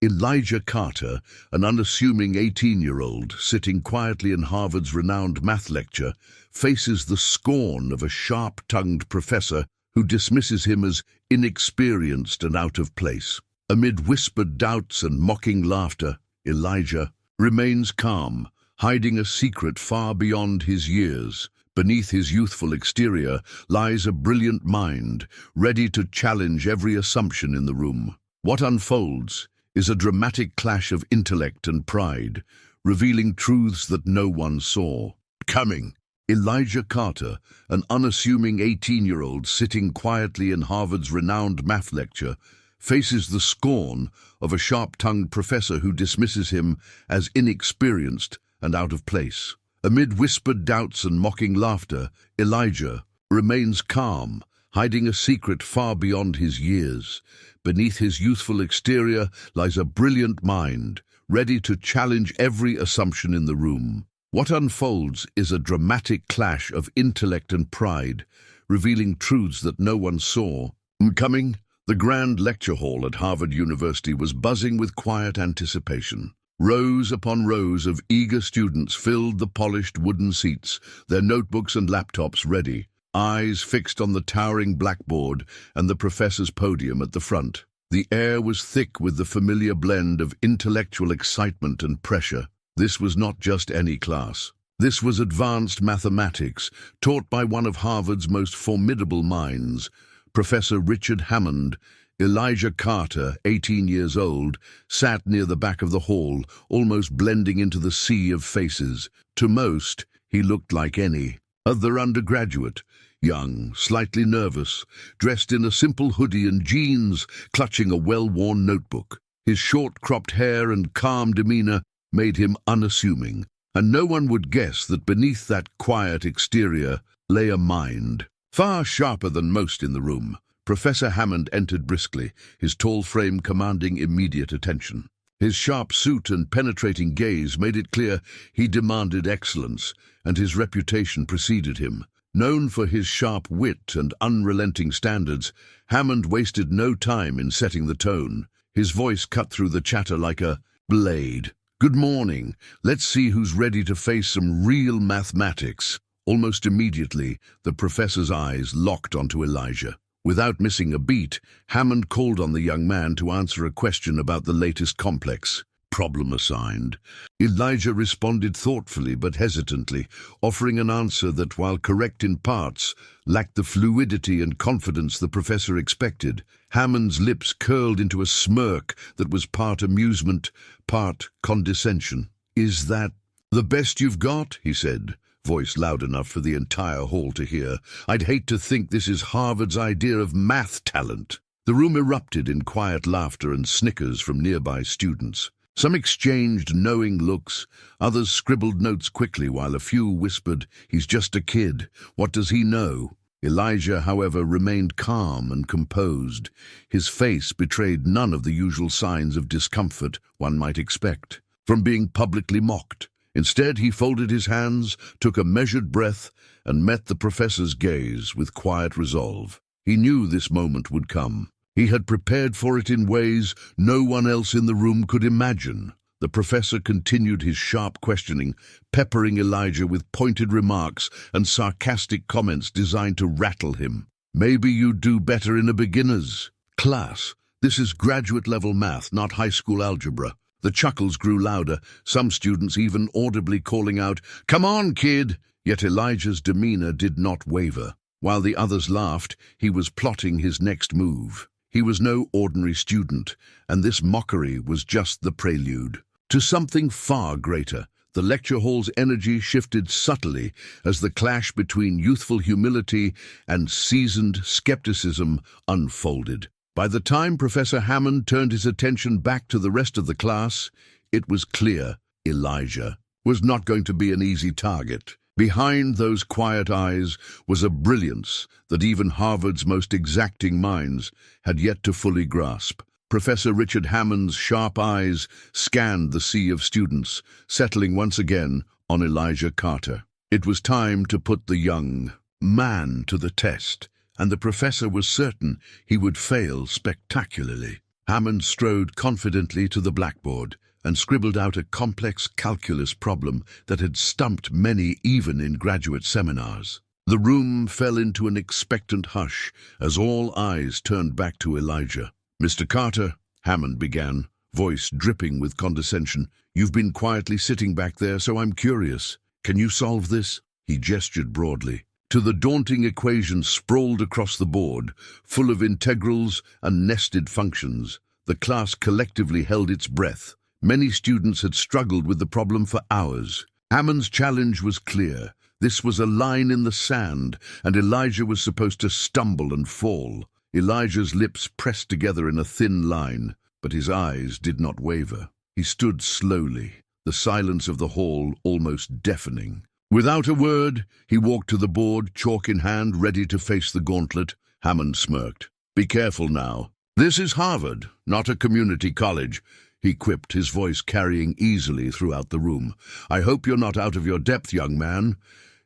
Elijah Carter, an unassuming 18-year-old sitting quietly in Harvard's renowned math lecture, faces the scorn of a sharp-tongued professor who dismisses him as inexperienced and out of place. Amid whispered doubts and mocking laughter, Elijah remains calm, hiding a secret far beyond his years. Beneath his youthful exterior lies a brilliant mind, ready to challenge every assumption in the room. What unfolds is a dramatic clash of intellect and pride, revealing truths that no one saw coming. Elijah Carter, an unassuming 18-year-old sitting quietly in Harvard's renowned math lecture, faces the scorn of a sharp-tongued professor who dismisses him as inexperienced and out of place. Amid whispered doubts and mocking laughter, Elijah remains calm, hiding a secret far beyond his years. Beneath his youthful exterior lies a brilliant mind, ready to challenge every assumption in the room. What unfolds is a dramatic clash of intellect and pride, revealing truths that no one saw coming. The grand lecture hall at Harvard University was buzzing with quiet anticipation. Rows upon rows of eager students filled the polished wooden seats, their notebooks and laptops ready, eyes fixed on the towering blackboard and the professor's podium at the front. The air was thick with the familiar blend of intellectual excitement and pressure. This was not just any class. This was advanced mathematics, taught by one of Harvard's most formidable minds, Professor Richard Hammond. Elijah Carter, 18 years old, sat near the back of the hall, almost blending into the sea of faces. To most, he looked like any other undergraduate, young, slightly nervous, dressed in a simple hoodie and jeans, clutching a well-worn notebook. His short-cropped hair and calm demeanor made him unassuming, and no one would guess that beneath that quiet exterior lay a mind far sharper than most in the room. Professor Hammond entered briskly, his tall frame commanding immediate attention. His sharp suit and penetrating gaze made it clear he demanded excellence, and his reputation preceded him. Known for his sharp wit and unrelenting standards, Hammond wasted no time in setting the tone. His voice cut through the chatter like a blade. "Good morning. Let's see who's ready to face some real mathematics." Almost immediately, the professor's eyes locked onto Elijah. Without missing a beat, Hammond called on the young man to answer a question about the latest complex problem assigned. Elijah responded thoughtfully but hesitantly, offering an answer that, while correct in parts, lacked the fluidity and confidence the professor expected. Hammond's lips curled into a smirk that was part amusement, part condescension. "Is that the best you've got?" he said, voice loud enough for the entire hall to hear. "I'd hate to think this is Harvard's idea of math talent." The room erupted in quiet laughter and snickers from nearby students. Some exchanged knowing looks, others scribbled notes quickly, while a few whispered, "He's just a kid. What does he know?" Elijah, however, remained calm and composed. His face betrayed none of the usual signs of discomfort one might expect from being publicly mocked. Instead, he folded his hands, took a measured breath, and met the professor's gaze with quiet resolve. He knew this moment would come. He had prepared for it in ways no one else in the room could imagine. The professor continued his sharp questioning, peppering Elijah with pointed remarks and sarcastic comments designed to rattle him. "Maybe you'd do better in a beginner's class. This is graduate-level math, not high school algebra." The chuckles grew louder, some students even audibly calling out, "Come on, kid!" Yet Elijah's demeanor did not waver. While the others laughed, he was plotting his next move. He was no ordinary student, and this mockery was just the prelude to something far greater. The lecture hall's energy shifted subtly as the clash between youthful humility and seasoned skepticism unfolded. By the time Professor Hammond turned his attention back to the rest of the class, it was clear Elijah was not going to be an easy target. Behind those quiet eyes was a brilliance that even Harvard's most exacting minds had yet to fully grasp. Professor Richard Hammond's sharp eyes scanned the sea of students, settling once again on Elijah Carter. It was time to put the young man to the test, and the professor was certain he would fail spectacularly. Hammond strode confidently to the blackboard and scribbled out a complex calculus problem that had stumped many even in graduate seminars. The room fell into an expectant hush as all eyes turned back to Elijah. "Mr. Carter," Hammond began, voice dripping with condescension, "you've been quietly sitting back there, so I'm curious. Can you solve this?" He gestured broadly to the daunting equation sprawled across the board, full of integrals and nested functions. The class collectively held its breath. Many students had struggled with the problem for hours. Hammond's challenge was clear. This was a line in the sand, and Elijah was supposed to stumble and fall. Elijah's lips pressed together in a thin line, but his eyes did not waver. He stood slowly, the silence of the hall almost deafening. Without a word, he walked to the board, chalk in hand, ready to face the gauntlet. Hammond smirked. "Be careful now. This is Harvard, not a community college," he quipped, his voice carrying easily throughout the room. "I hope you're not out of your depth, young man.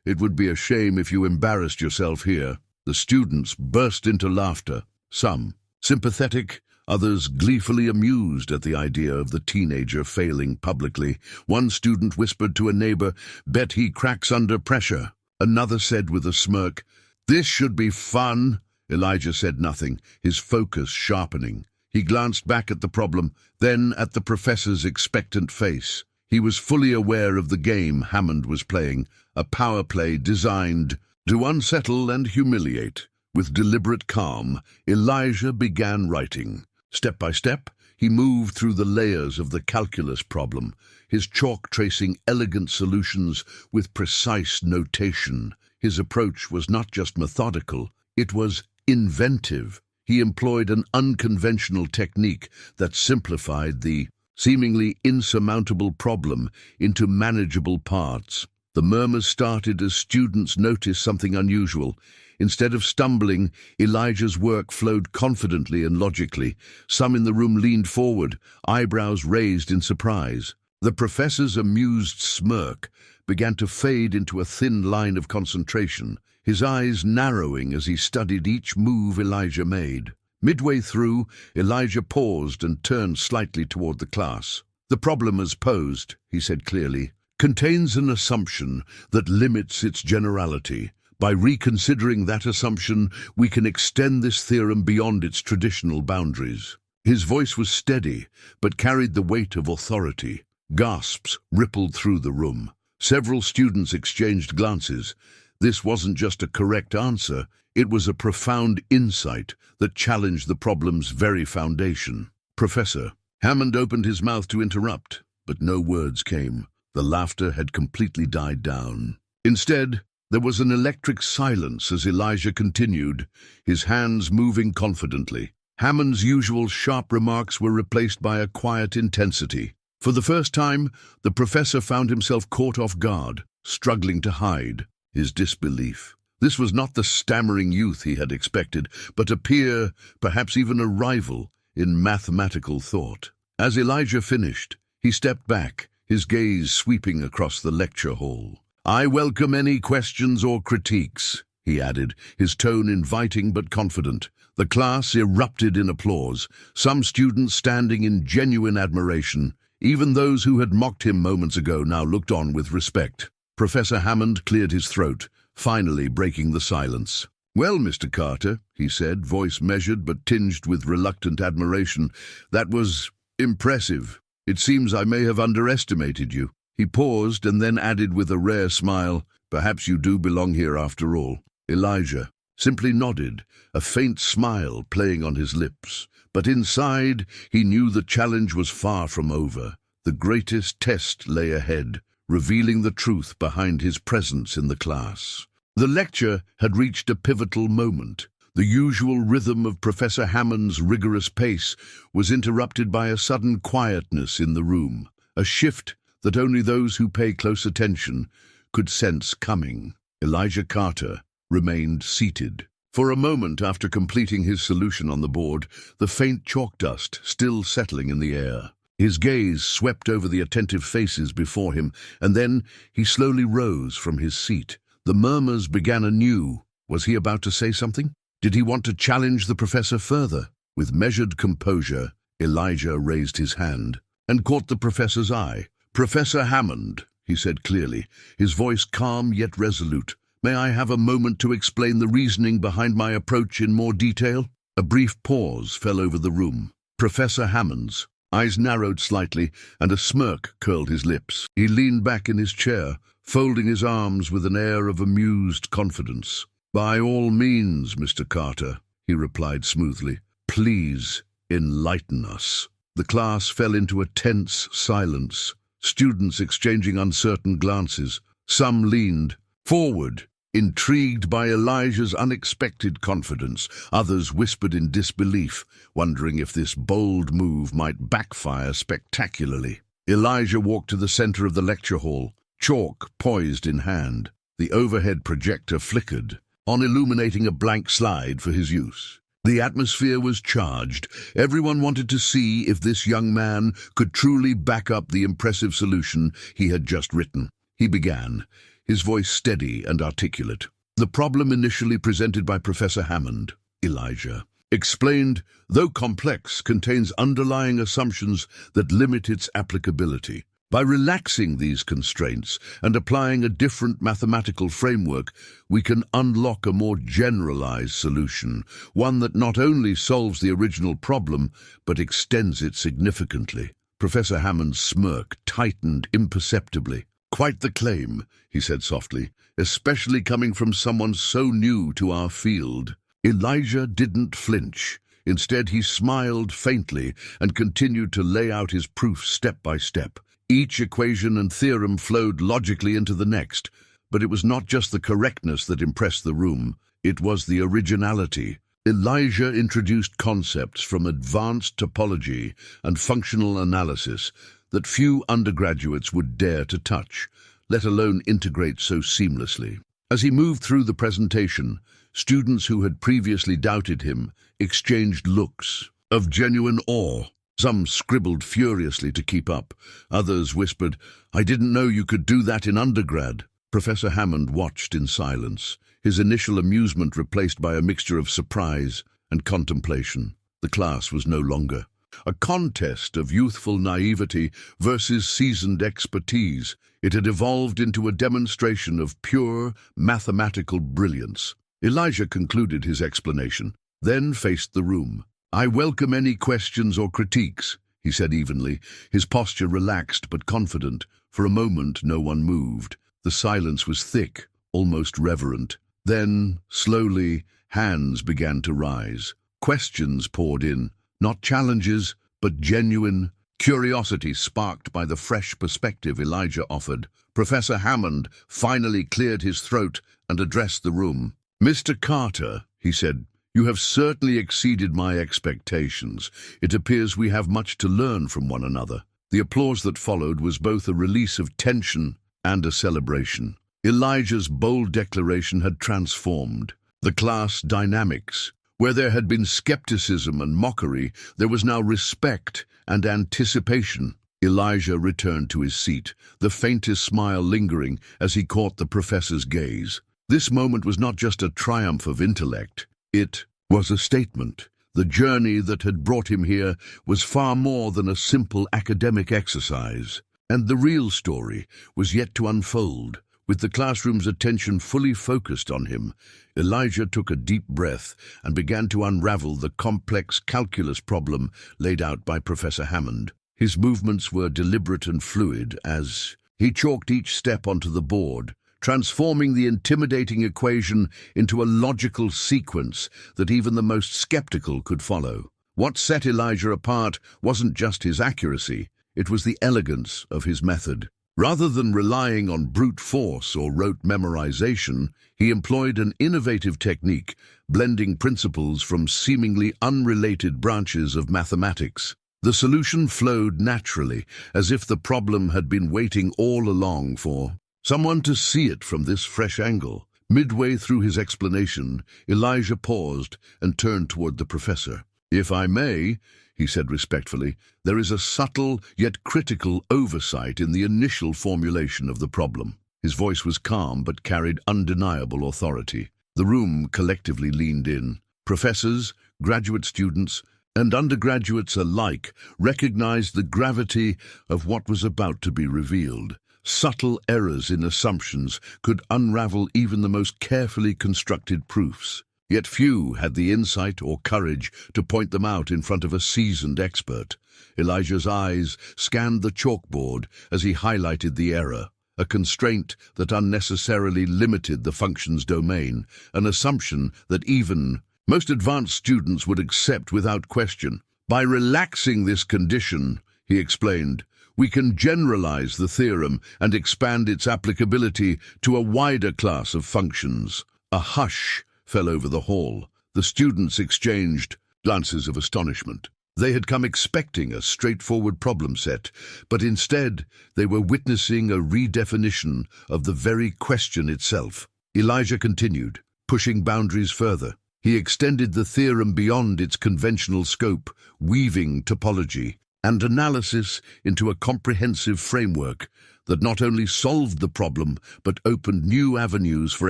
It would be a shame if you embarrassed yourself here." The students burst into laughter, some sympathetic, others gleefully amused at the idea of the teenager failing publicly. One student whispered to a neighbor, "Bet he cracks under pressure." Another said with a smirk, "This should be fun." Elijah said nothing, his focus sharpening. He glanced back at the problem, then at the professor's expectant face. He was fully aware of the game Hammond was playing, a power play designed to unsettle and humiliate. With deliberate calm, Elijah began writing. Step by step, he moved through the layers of the calculus problem, his chalk tracing elegant solutions with precise notation. His approach was not just methodical, it was inventive. He employed an unconventional technique that simplified the seemingly insurmountable problem into manageable parts. The murmurs started as students noticed something unusual. Instead of stumbling, Elijah's work flowed confidently and logically. Some in the room leaned forward, eyebrows raised in surprise. The professor's amused smirk began to fade into a thin line of concentration, his eyes narrowing as he studied each move Elijah made. Midway through, Elijah paused and turned slightly toward the class. "The problem as posed," he said clearly, "contains an assumption that limits its generality. By reconsidering that assumption, we can extend this theorem beyond its traditional boundaries." His voice was steady, but carried the weight of authority. Gasps rippled through the room. Several students exchanged glances. This wasn't just a correct answer, it was a profound insight that challenged the problem's very foundation. "Professor." Hammond opened his mouth to interrupt, but no words came. The laughter had completely died down. Instead, there was an electric silence as Elijah continued, his hands moving confidently. Hammond's usual sharp remarks were replaced by a quiet intensity. For the first time, the professor found himself caught off guard, struggling to hide his disbelief. This was not the stammering youth he had expected, but a peer, perhaps even a rival, in mathematical thought. As Elijah finished, he stepped back, his gaze sweeping across the lecture hall. "I welcome any questions or critiques," he added, his tone inviting but confident. The class erupted in applause, some students standing in genuine admiration. Even those who had mocked him moments ago now looked on with respect. Professor Hammond cleared his throat, finally breaking the silence. "Well, Mr. Carter," he said, voice measured but tinged with reluctant admiration, "that was impressive. It seems I may have underestimated you." He paused and then added with a rare smile, "Perhaps you do belong here after all." Elijah simply nodded, a faint smile playing on his lips. But inside, he knew the challenge was far from over. The greatest test lay ahead, revealing the truth behind his presence in the class. The lecture had reached a pivotal moment. The usual rhythm of Professor Hammond's rigorous pace was interrupted by a sudden quietness in the room, a shift that only those who pay close attention could sense coming. Elijah Carter remained seated. For a moment after completing his solution on the board, the faint chalk dust still settling in the air. His gaze swept over the attentive faces before him, and then he slowly rose from his seat. The murmurs began anew. Was he about to say something? Did he want to challenge the professor further? With measured composure, Elijah raised his hand and caught the professor's eye. "Professor Hammond," he said clearly, his voice calm yet resolute, "may I have a moment to explain the reasoning behind my approach in more detail?" A brief pause fell over the room. Professor Hammond's eyes narrowed slightly, and a smirk curled his lips. He leaned back in his chair, folding his arms with an air of amused confidence. "By all means, Mr. Carter," he replied smoothly. "Please enlighten us." The class fell into a tense silence, students exchanging uncertain glances. Some leaned forward, intrigued by Elijah's unexpected confidence. Others whispered in disbelief, wondering if this bold move might backfire spectacularly. Elijah walked to the center of the lecture hall, chalk poised in hand. The overhead projector flickered, on illuminating a blank slide for his use. The atmosphere was charged. Everyone wanted to see if this young man could truly back up the impressive solution he had just written. He began, his voice steady and articulate. "The problem initially presented by Professor Hammond," Elijah explained, "though complex, contains underlying assumptions that limit its applicability. By relaxing these constraints and applying a different mathematical framework, we can unlock a more generalized solution, one that not only solves the original problem, but extends it significantly." Professor Hammond's smirk tightened imperceptibly. "Quite the claim," he said softly, "especially coming from someone so new to our field." Elijah didn't flinch. Instead, he smiled faintly and continued to lay out his proof step by step. Each equation and theorem flowed logically into the next, but it was not just the correctness that impressed the room, it was the originality. Elijah introduced concepts from advanced topology and functional analysis that few undergraduates would dare to touch, let alone integrate so seamlessly. As he moved through the presentation, students who had previously doubted him exchanged looks of genuine awe. Some scribbled furiously to keep up. Others whispered, "I didn't know you could do that in undergrad." Professor Hammond watched in silence, his initial amusement replaced by a mixture of surprise and contemplation. The class was no longer a contest of youthful naivety versus seasoned expertise. It had evolved into a demonstration of pure mathematical brilliance. Elijah concluded his explanation, then faced the room. "I welcome any questions or critiques," he said evenly, his posture relaxed but confident. For a moment, no one moved. The silence was thick, almost reverent. Then, slowly, hands began to rise. Questions poured in, not challenges, but genuine curiosity sparked by the fresh perspective Elijah offered. Professor Hammond finally cleared his throat and addressed the room. "Mr. Carter," he said, "you have certainly exceeded my expectations. It appears we have much to learn from one another." The applause that followed was both a release of tension and a celebration. Elijah's bold declaration had transformed the class dynamics. Where there had been skepticism and mockery, there was now respect and anticipation. Elijah returned to his seat, the faintest smile lingering as he caught the professor's gaze. This moment was not just a triumph of intellect. It was a statement. The journey that had brought him here was far more than a simple academic exercise. And the real story was yet to unfold. With the classroom's attention fully focused on him, Elijah took a deep breath and began to unravel the complex calculus problem laid out by Professor Hammond. His movements were deliberate and fluid as he chalked each step onto the board, transforming the intimidating equation into a logical sequence that even the most skeptical could follow. What set Elijah apart wasn't just his accuracy, it was the elegance of his method. Rather than relying on brute force or rote memorization, he employed an innovative technique, blending principles from seemingly unrelated branches of mathematics. The solution flowed naturally, as if the problem had been waiting all along for someone to see it from this fresh angle. Midway through his explanation, Elijah paused and turned toward the professor. "If I may," he said respectfully, "there is a subtle yet critical oversight in the initial formulation of the problem." His voice was calm but carried undeniable authority. The room collectively leaned in. Professors, graduate students, and undergraduates alike recognized the gravity of what was about to be revealed. Subtle errors in assumptions could unravel even the most carefully constructed proofs. Yet few had the insight or courage to point them out in front of a seasoned expert. Elijah's eyes scanned the chalkboard as he highlighted the error, a constraint that unnecessarily limited the function's domain, an assumption that even most advanced students would accept without question. By relaxing this condition, he explained, we can generalize the theorem and expand its applicability to a wider class of functions. A hush fell over the hall. The students exchanged glances of astonishment. They had come expecting a straightforward problem set, but instead they were witnessing a redefinition of the very question itself. Elijah continued, pushing boundaries further. He extended the theorem beyond its conventional scope, weaving topology and analysis into a comprehensive framework that not only solved the problem but opened new avenues for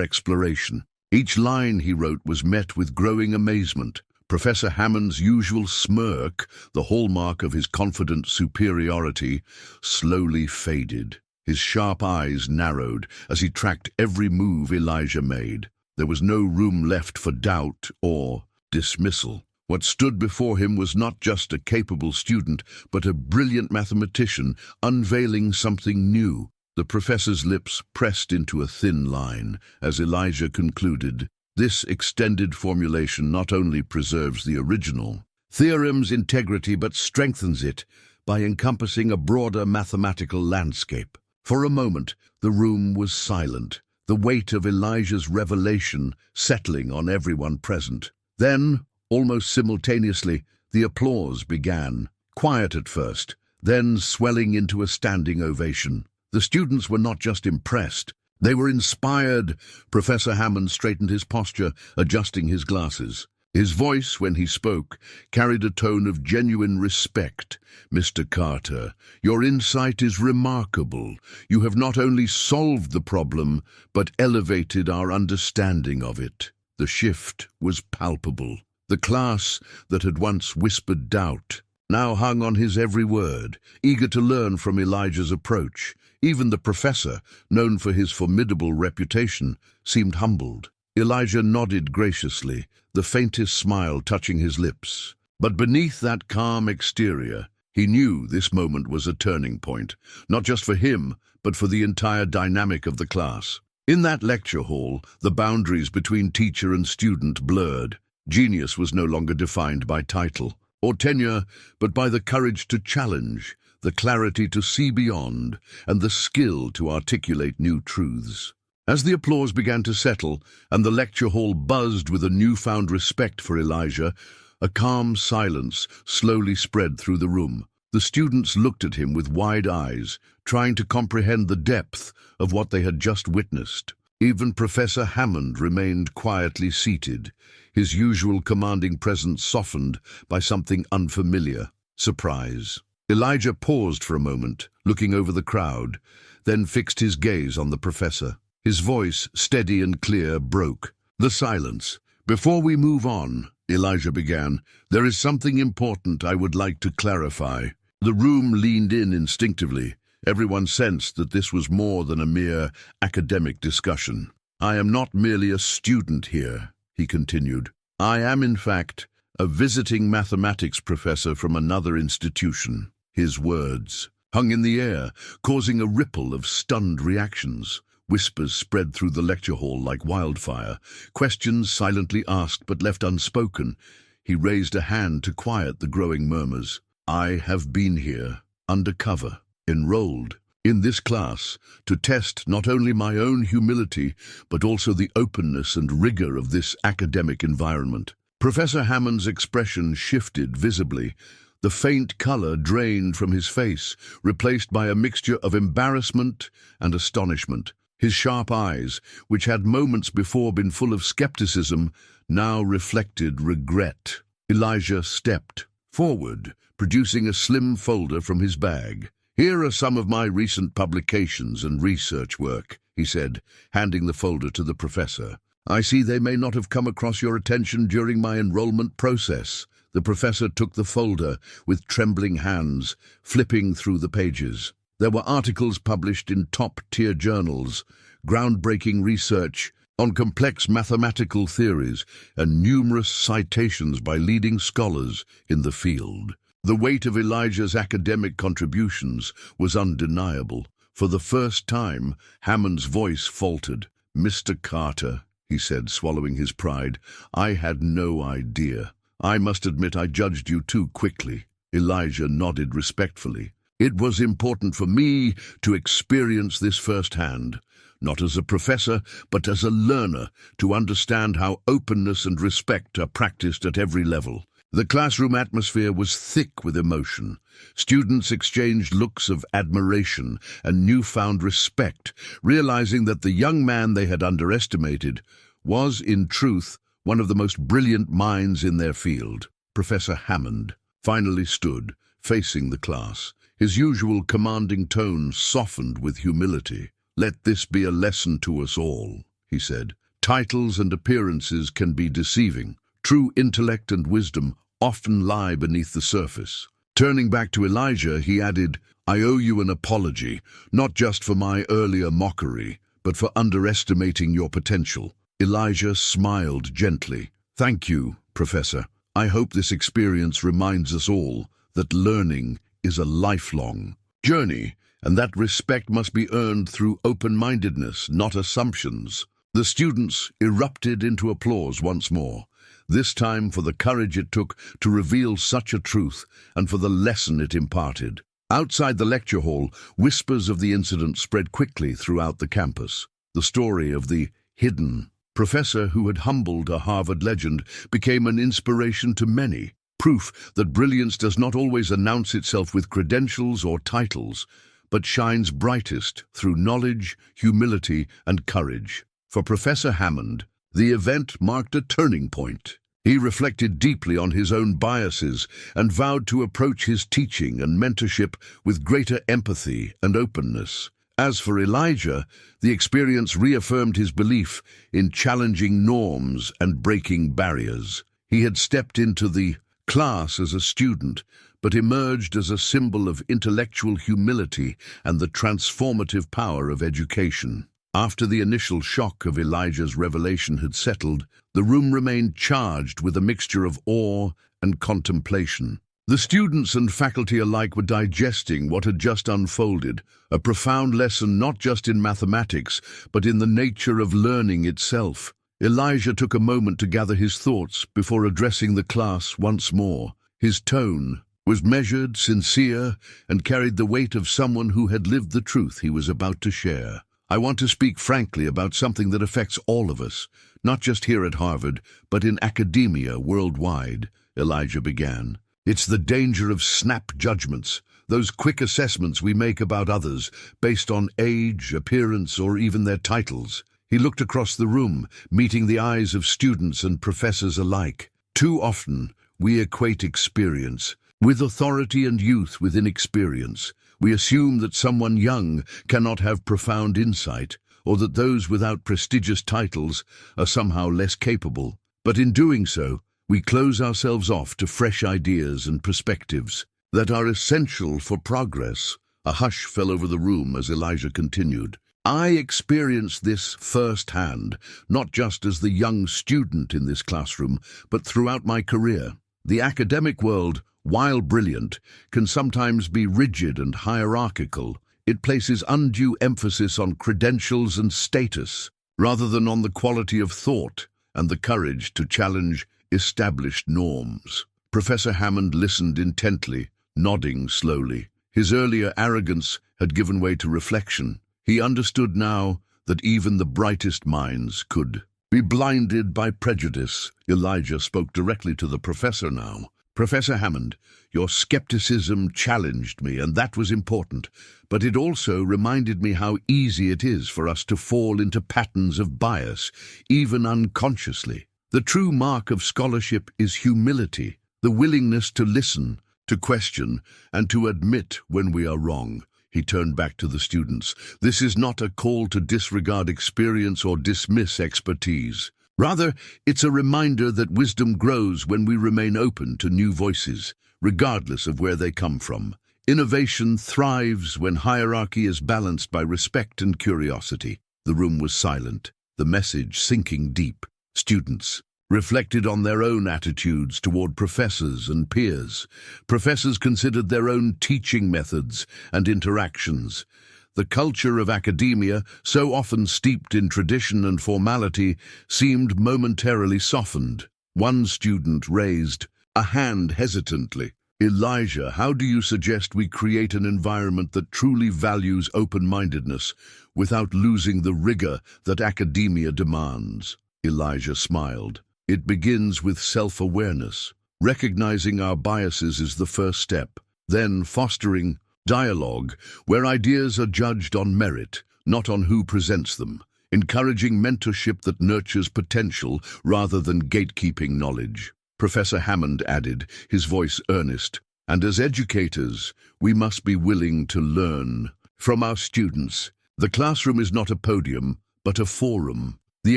exploration. Each line he wrote was met with growing amazement. Professor Hammond's usual smirk, the hallmark of his confident superiority, slowly faded. His sharp eyes narrowed as he tracked every move Elijah made. There was no room left for doubt or dismissal. What stood before him was not just a capable student, but a brilliant mathematician unveiling something new. The professor's lips pressed into a thin line as Elijah concluded, this extended formulation not only preserves the original theorem's integrity but strengthens it by encompassing a broader mathematical landscape. For a moment, the room was silent, the weight of Elijah's revelation settling on everyone present. Then, almost simultaneously, the applause began, quiet at first, then swelling into a standing ovation. The students were not just impressed, they were inspired. Professor Hammond straightened his posture, adjusting his glasses. His voice, when he spoke, carried a tone of genuine respect. Mr. Carter, your insight is remarkable. You have not only solved the problem, but elevated our understanding of it. The shift was palpable. The class that had once whispered doubt now hung on his every word, eager to learn from Elijah's approach. Even the professor, known for his formidable reputation, seemed humbled. Elijah nodded graciously, the faintest smile touching his lips. But beneath that calm exterior, he knew this moment was a turning point, not just for him, but for the entire dynamic of the class. In that lecture hall, the boundaries between teacher and student blurred. Genius was no longer defined by title or tenure, but by the courage to challenge, the clarity to see beyond, and the skill to articulate new truths. As the applause began to settle, and the lecture hall buzzed with a newfound respect for Elijah, a calm silence slowly spread through the room. The students looked at him with wide eyes, trying to comprehend the depth of what they had just witnessed. Even Professor Hammond remained quietly seated, his usual commanding presence softened by something unfamiliar, surprise. Elijah paused for a moment, looking over the crowd, then fixed his gaze on the professor. His voice, steady and clear, broke the silence. Before we move on, Elijah began, there is something important I would like to clarify. The room leaned in instinctively. Everyone sensed that this was more than a mere academic discussion. I am not merely a student here, he continued. I am, in fact, a visiting mathematics professor from another institution. His words hung in the air, causing a ripple of stunned reactions. Whispers spread through the lecture hall like wildfire, questions silently asked but left unspoken. He raised a hand to quiet the growing murmurs. I have been here, undercover, enrolled in this class, to test not only my own humility, but also the openness and rigor of this academic environment. Professor Hammond's expression shifted visibly. The faint color drained from his face, replaced by a mixture of embarrassment and astonishment. His sharp eyes, which had moments before been full of skepticism, now reflected regret. Elijah stepped forward, producing a slim folder from his bag. Here are some of my recent publications and research work, he said, handing the folder to the professor. I see they may not have come across your attention during my enrollment process. The professor took the folder with trembling hands, flipping through the pages. There were articles published in top-tier journals, groundbreaking research on complex mathematical theories, and numerous citations by leading scholars in the field. The weight of Elijah's academic contributions was undeniable. For the first time, Hammond's voice faltered. "Mr. Carter," he said, swallowing his pride, "I had no idea. I must admit I judged you too quickly." Elijah nodded respectfully. "It was important for me to experience this firsthand, not as a professor, but as a learner, to understand how openness and respect are practiced at every level." The classroom atmosphere was thick with emotion. Students exchanged looks of admiration and newfound respect, realizing that the young man they had underestimated was, in truth, one of the most brilliant minds in their field. Professor Hammond finally stood, facing the class. His usual commanding tone softened with humility. "Let this be a lesson to us all," he said. "Titles and appearances can be deceiving. True intellect and wisdom often lie beneath the surface." Turning back to Elijah, he added, "I owe you an apology, not just for my earlier mockery, but for underestimating your potential." Elijah smiled gently. "Thank you, Professor. I hope this experience reminds us all that learning is a lifelong journey, and that respect must be earned through open-mindedness, not assumptions." The students erupted into applause once more, this time for the courage it took to reveal such a truth and for the lesson it imparted. Outside the lecture hall, whispers of the incident spread quickly throughout the campus. The story of the hidden professor who had humbled a Harvard legend became an inspiration to many, proof that brilliance does not always announce itself with credentials or titles, but shines brightest through knowledge, humility, and courage. For Professor Hammond, the event marked a turning point. He reflected deeply on his own biases and vowed to approach his teaching and mentorship with greater empathy and openness. As for Elijah, the experience reaffirmed his belief in challenging norms and breaking barriers. He had stepped into the class as a student, but emerged as a symbol of intellectual humility and the transformative power of education. After the initial shock of Elijah's revelation had settled, the room remained charged with a mixture of awe and contemplation. The students and faculty alike were digesting what had just unfolded, a profound lesson not just in mathematics, but in the nature of learning itself. Elijah took a moment to gather his thoughts before addressing the class once more. His tone was measured, sincere, and carried the weight of someone who had lived the truth he was about to share. "I want to speak frankly about something that affects all of us, not just here at Harvard, but in academia worldwide," Elijah began. "It's the danger of snap judgments, those quick assessments we make about others based on age, appearance, or even their titles." He looked across the room, meeting the eyes of students and professors alike. "Too often, we equate experience with authority and youth with inexperience. We assume that someone young cannot have profound insight, or that those without prestigious titles are somehow less capable. But in doing so, we close ourselves off to fresh ideas and perspectives that are essential for progress." A hush fell over the room as Elijah continued. "I experienced this firsthand, not just as the young student in this classroom, but throughout my career. The academic world, while brilliant, can sometimes be rigid and hierarchical. It places undue emphasis on credentials and status, rather than on the quality of thought and the courage to challenge established norms." Professor Hammond listened intently, nodding slowly. His earlier arrogance had given way to reflection. He understood now that even the brightest minds could be blinded by prejudice. Elijah spoke directly to the professor now. "Professor Hammond, your skepticism challenged me, and that was important, but it also reminded me how easy it is for us to fall into patterns of bias, even unconsciously. The true mark of scholarship is humility, the willingness to listen, to question, and to admit when we are wrong." He turned back to the students. "This is not a call to disregard experience or dismiss expertise. Rather, it's a reminder that wisdom grows when we remain open to new voices, regardless of where they come from. Innovation thrives when hierarchy is balanced by respect and curiosity. The room was silent, the message sinking deep. Students reflected on their own attitudes toward professors and peers. Professors considered their own teaching methods and interactions. The culture of academia, so often steeped in tradition and formality, seemed momentarily softened. One student raised a hand hesitantly. "Elijah, how do you suggest we create an environment that truly values open-mindedness without losing the rigor that academia demands?" Elijah smiled. "It begins with self-awareness. Recognizing our biases is the first step. Then fostering dialogue, where ideas are judged on merit, not on who presents them. Encouraging mentorship that nurtures potential rather than gatekeeping knowledge." Professor Hammond added, his voice earnest, "And as educators, we must be willing to learn from our students. The classroom is not a podium, but a forum." The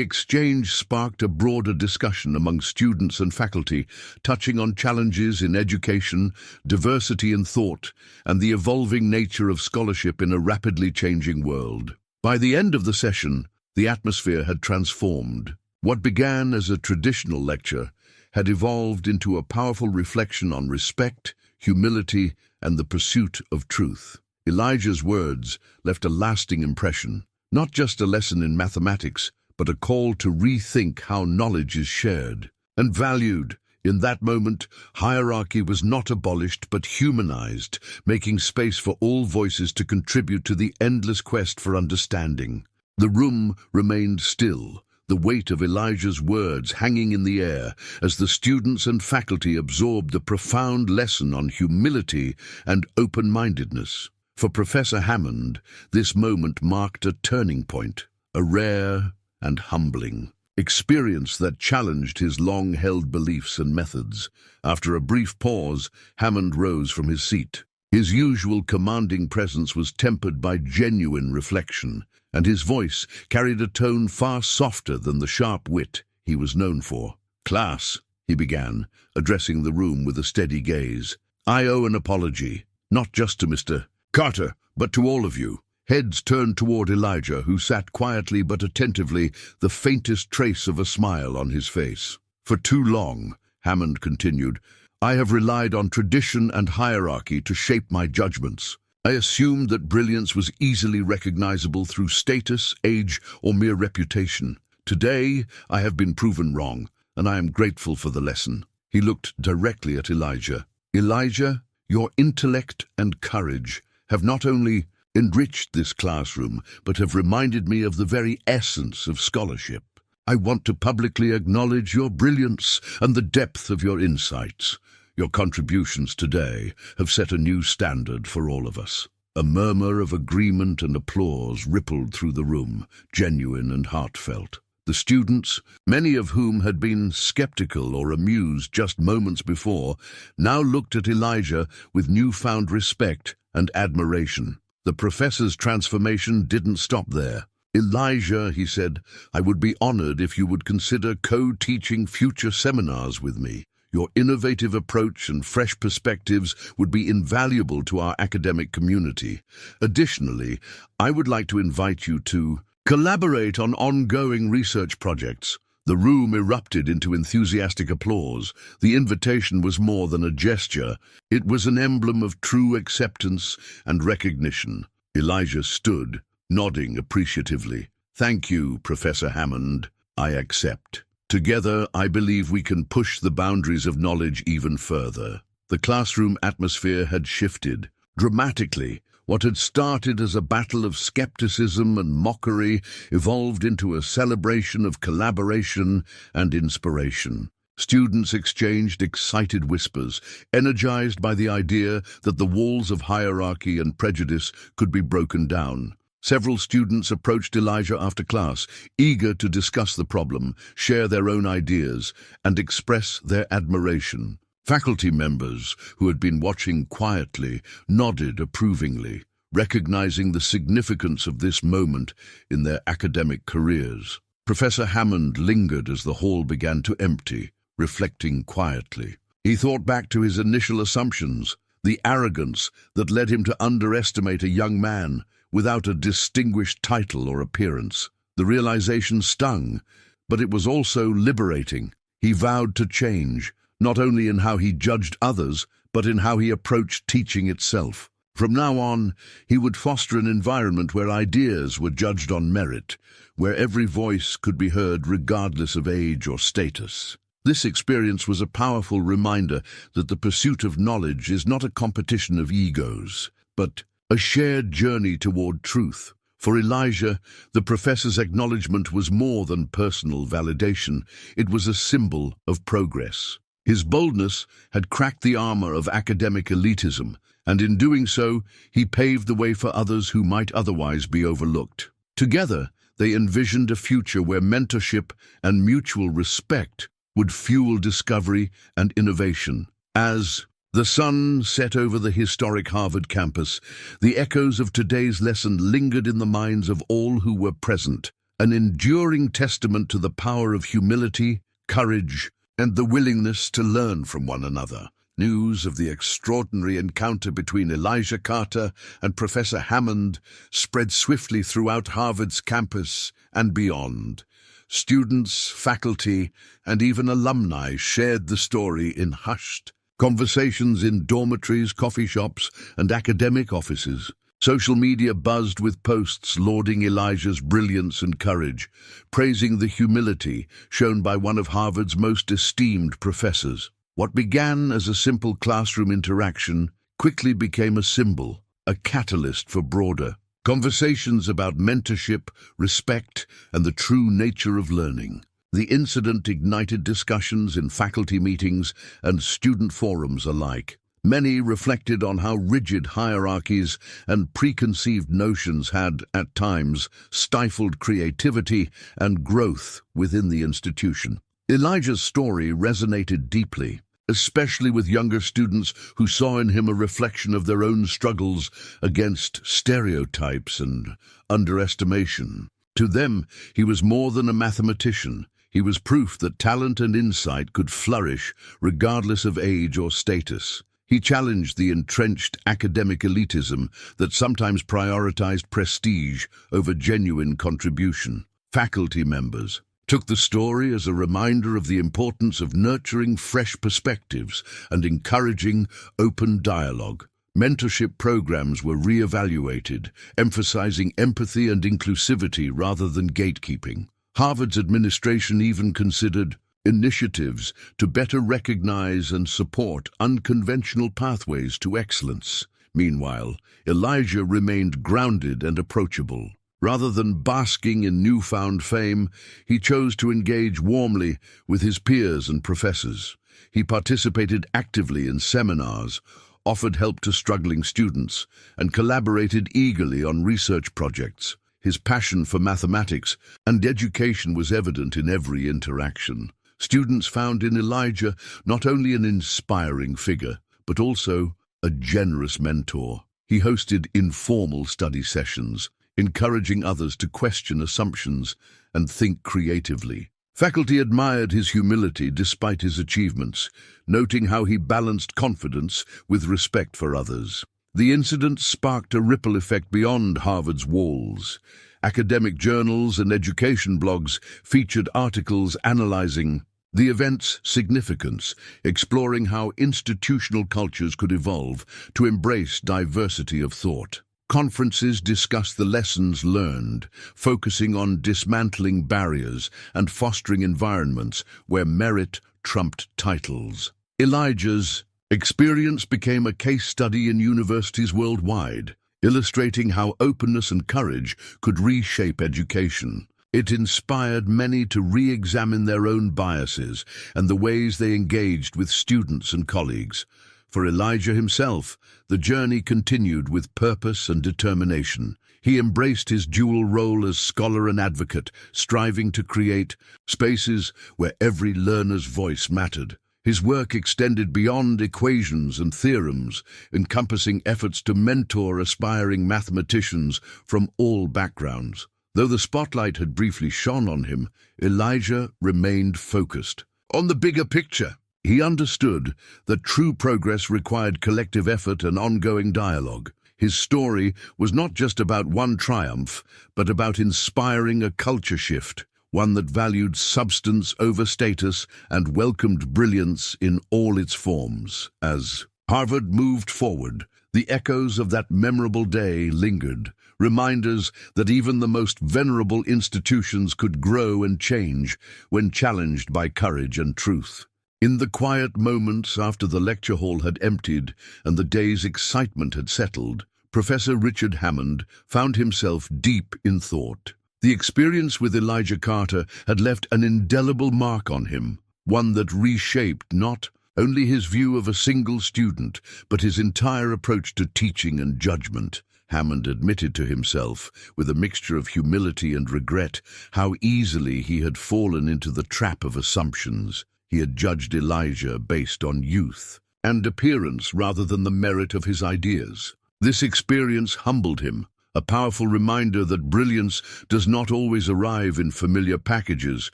exchange sparked a broader discussion among students and faculty, touching on challenges in education, diversity in thought, and the evolving nature of scholarship in a rapidly changing world. By the end of the session, the atmosphere had transformed. What began as a traditional lecture had evolved into a powerful reflection on respect, humility, and the pursuit of truth. Elijah's words left a lasting impression, not just a lesson in mathematics, but a call to rethink how knowledge is shared and valued. In that moment, hierarchy was not abolished but humanized, making space for all voices to contribute to the endless quest for understanding. The room remained still, the weight of Elijah's words hanging in the air as the students and faculty absorbed the profound lesson on humility and open-mindedness. For Professor Hammond, this moment marked a turning point, a rare and humbling experience that challenged his long-held beliefs and methods. After a brief pause, Hammond rose from his seat. His usual commanding presence was tempered by genuine reflection, and his voice carried a tone far softer than the sharp wit he was known for. "Class," he began, addressing the room with a steady gaze, "I owe an apology, not just to Mr. Carter, but to all of you." Heads turned toward Elijah, who sat quietly but attentively, the faintest trace of a smile on his face. "For too long," Hammond continued, "I have relied on tradition and hierarchy to shape my judgments. I assumed that brilliance was easily recognizable through status, age, or mere reputation. Today, I have been proven wrong, and I am grateful for the lesson." He looked directly at Elijah. "Elijah, your intellect and courage have not only enriched this classroom, but have reminded me of the very essence of scholarship. I want to publicly acknowledge your brilliance and the depth of your insights. Your contributions today have set a new standard for all of us." A murmur of agreement and applause rippled through the room, genuine and heartfelt. The students, many of whom had been skeptical or amused just moments before, now looked at Elijah with newfound respect and admiration. The professor's transformation didn't stop there. "Elijah," he said, "I would be honored if you would consider co-teaching future seminars with me. Your innovative approach and fresh perspectives would be invaluable to our academic community. Additionally, I would like to invite you to collaborate on ongoing research projects." The room erupted into enthusiastic applause. The invitation was more than a gesture. It was an emblem of true acceptance and recognition. Elijah stood, nodding appreciatively. "Thank you, Professor Hammond. I accept. Together, I believe we can push the boundaries of knowledge even further." The classroom atmosphere had shifted dramatically. What had started as a battle of skepticism and mockery evolved into a celebration of collaboration and inspiration. Students exchanged excited whispers, energized by the idea that the walls of hierarchy and prejudice could be broken down. Several students approached Elijah after class, eager to discuss the problem, share their own ideas, and express their admiration. Faculty members, who had been watching quietly, nodded approvingly, recognizing the significance of this moment in their academic careers. Professor Hammond lingered as the hall began to empty, reflecting quietly. He thought back to his initial assumptions, the arrogance that led him to underestimate a young man without a distinguished title or appearance. The realization stung, but it was also liberating. He vowed to change, not only in how he judged others, but in how he approached teaching itself. From now on, he would foster an environment where ideas were judged on merit, where every voice could be heard regardless of age or status. This experience was a powerful reminder that the pursuit of knowledge is not a competition of egos, but a shared journey toward truth. For Elijah, the professor's acknowledgement was more than personal validation. It was a symbol of progress. His boldness had cracked the armor of academic elitism, and in doing so, he paved the way for others who might otherwise be overlooked. Together, they envisioned a future where mentorship and mutual respect would fuel discovery and innovation. As the sun set over the historic Harvard campus, the echoes of today's lesson lingered in the minds of all who were present, an enduring testament to the power of humility, courage, and the willingness to learn from one another. News of the extraordinary encounter between Elijah Carter and Professor Hammond spread swiftly throughout Harvard's campus and beyond. Students, faculty, and even alumni shared the story in hushed conversations in dormitories, coffee shops, and academic offices. Social media buzzed with posts lauding Elijah's brilliance and courage, praising the humility shown by one of Harvard's most esteemed professors. What began as a simple classroom interaction quickly became a symbol, a catalyst for broader conversations about mentorship, respect, and the true nature of learning. The incident ignited discussions in faculty meetings and student forums alike. Many reflected on how rigid hierarchies and preconceived notions had, at times, stifled creativity and growth within the institution. Elijah's story resonated deeply, especially with younger students who saw in him a reflection of their own struggles against stereotypes and underestimation. To them, he was more than a mathematician. He was proof that talent and insight could flourish regardless of age or status. He challenged the entrenched academic elitism that sometimes prioritized prestige over genuine contribution. Faculty members took the story as a reminder of the importance of nurturing fresh perspectives and encouraging open dialogue. Mentorship programs were re-evaluated, emphasizing empathy and inclusivity rather than gatekeeping. Harvard's administration even considered initiatives to better recognize and support unconventional pathways to excellence. Meanwhile, Elijah remained grounded and approachable. Rather than basking in newfound fame, he chose to engage warmly with his peers and professors. He participated actively in seminars, offered help to struggling students, and collaborated eagerly on research projects. His passion for mathematics and education was evident in every interaction. Students found in Elijah not only an inspiring figure, but also a generous mentor. He hosted informal study sessions, encouraging others to question assumptions and think creatively. Faculty admired his humility despite his achievements, noting how he balanced confidence with respect for others. The incident sparked a ripple effect beyond Harvard's walls. Academic journals and education blogs featured articles analyzing the event's significance, exploring how institutional cultures could evolve to embrace diversity of thought. Conferences discussed the lessons learned, focusing on dismantling barriers and fostering environments where merit trumped titles. Elijah's experience became a case study in universities worldwide, illustrating how openness and courage could reshape education. It inspired many to re-examine their own biases and the ways they engaged with students and colleagues. For Elijah himself, the journey continued with purpose and determination. He embraced his dual role as scholar and advocate, striving to create spaces where every learner's voice mattered. His work extended beyond equations and theorems, encompassing efforts to mentor aspiring mathematicians from all backgrounds. Though the spotlight had briefly shone on him, Elijah remained focused on the bigger picture. He understood that true progress required collective effort and ongoing dialogue. His story was not just about one triumph, but about inspiring a culture shift, one that valued substance over status and welcomed brilliance in all its forms. As Harvard moved forward, the echoes of that memorable day lingered, reminders that even the most venerable institutions could grow and change when challenged by courage and truth. In the quiet moments after the lecture hall had emptied and the day's excitement had settled, Professor Richard Hammond found himself deep in thought. The experience with Elijah Carter had left an indelible mark on him, one that reshaped not only his view of a single student, but his entire approach to teaching and judgment. Hammond admitted to himself, with a mixture of humility and regret, how easily he had fallen into the trap of assumptions. He had judged Elijah based on youth and appearance rather than the merit of his ideas. This experience humbled him, a powerful reminder that brilliance does not always arrive in familiar packages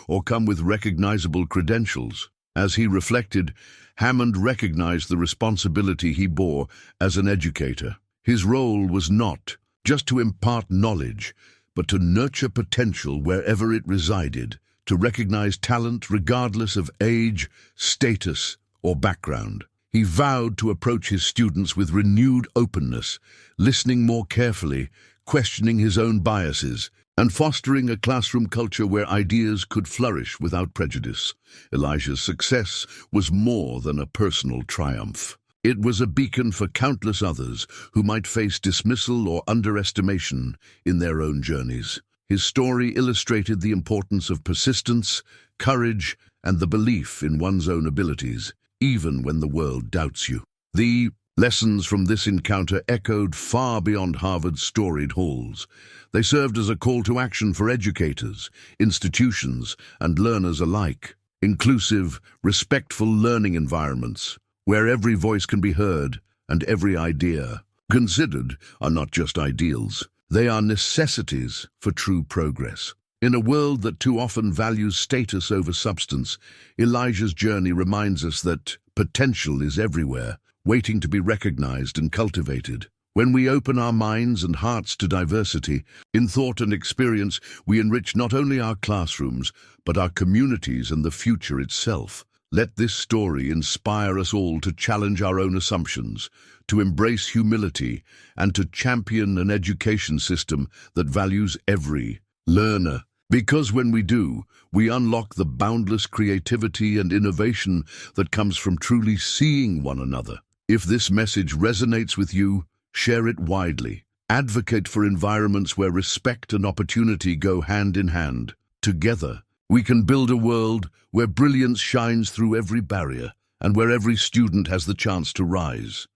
or come with recognizable credentials. As he reflected, Hammond recognized the responsibility he bore as an educator. His role was not just to impart knowledge, but to nurture potential wherever it resided, to recognize talent regardless of age, status, or background. He vowed to approach his students with renewed openness, listening more carefully, questioning his own biases, and fostering a classroom culture where ideas could flourish without prejudice. Elijah's success was more than a personal triumph. It was a beacon for countless others who might face dismissal or underestimation in their own journeys. His story illustrated the importance of persistence, courage, and the belief in one's own abilities, even when the world doubts you. The lessons from this encounter echoed far beyond Harvard's storied halls. They served as a call to action for educators, institutions, and learners alike. Inclusive, respectful learning environments, where every voice can be heard and every idea considered, are not just ideals. They are necessities for true progress. In a world that too often values status over substance, Elijah's journey reminds us that potential is everywhere, waiting to be recognized and cultivated. When we open our minds and hearts to diversity, in thought and experience, we enrich not only our classrooms, but our communities and the future itself. Let this story inspire us all to challenge our own assumptions, to embrace humility, and to champion an education system that values every learner. Because when we do, we unlock the boundless creativity and innovation that comes from truly seeing one another. If this message resonates with you, share it widely. Advocate for environments where respect and opportunity go hand in hand. Together, we can build a world where brilliance shines through every barrier and where every student has the chance to rise.